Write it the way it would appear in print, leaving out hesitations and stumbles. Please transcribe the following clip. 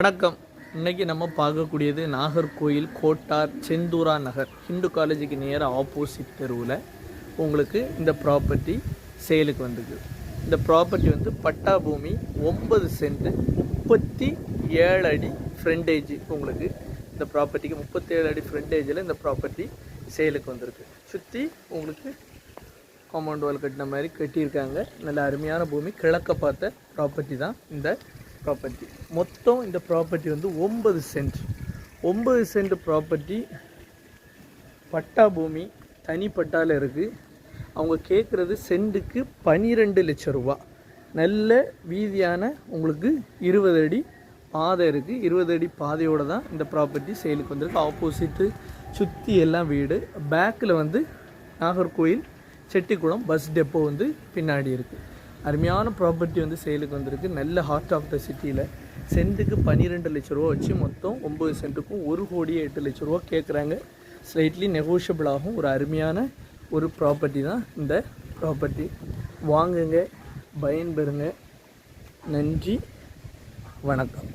வணக்கம். இன்றைக்கி நம்ம பார்க்கக்கூடியது நாகர்கோயில் கோட்டார் செந்தூரா நகர் ஹிந்து காலேஜுக்கு நியராக ஆப்போசிட் தெருவில் உங்களுக்கு இந்த ப்ராப்பர்ட்டி சேலுக்கு வந்துருக்கு. இந்த ப்ராப்பர்ட்டி வந்து பட்டா பூமி 9 சென்ட் 37 அடி ஃப்ரண்டேஜ். உங்களுக்கு இந்த ப்ராப்பர்ட்டிக்கு 37 அடி ஃப்ரண்டேஜில் இந்த ப்ராப்பர்ட்டி சேலுக்கு வந்திருக்கு. சுற்றி உங்களுக்கு காம்பவுண்ட் வால் கட்டின மாதிரி கட்டியிருக்காங்க. நல்ல அருமையான பூமி, கிழக்க பார்த்த ப்ராப்பர்ட்டி தான் இந்த ப்ராப்பர்ட்டி. மொத்தம் இந்த ப்ராப்பர்ட்டி வந்து 9 சென்ட் ப்ராப்பர்ட்டி. பட்டா பூமி தனி பட்டாவில் இருக்குது. அவங்க கேட்குறது சென்ட்டுக்கு 12 லட்சம் ரூபா. நல்ல வீதியான உங்களுக்கு 20 அடி பாதை இருக்குது. 20 அடி பாதையோடு தான் இந்த ப்ராப்பர்ட்டி சேலுக்கு வந்திருக்கு. ஆப்போசிட்டு சுற்றி எல்லாம் வீடு. பேக்கில் வந்து நாகர்கோயில் செட்டிக்குளம் பஸ் டெப்போ வந்து பின்னாடி இருக்குது. அருமையான ப்ராப்பர்ட்டி வந்து சேலுக்கு வந்திருக்கு. நல்ல ஹார்ட் ஆஃப் த சிட்டியில் சென்ட்டுக்கு 12 லட்ச ரூபா வச்சு மொத்தம் 9 சென்ட்டுக்கும் 1,08,00,000 ரூபா கேட்குறாங்க. ஸ்லைட்லி நெகோஷியபிள் ஆகும். ஒரு அருமையான ஒரு ப்ராப்பர்ட்டி தான் இந்த ப்ராப்பர்ட்டி. வாங்குங்க, பயன்பெறுங்க. நன்றி, வணக்கம்.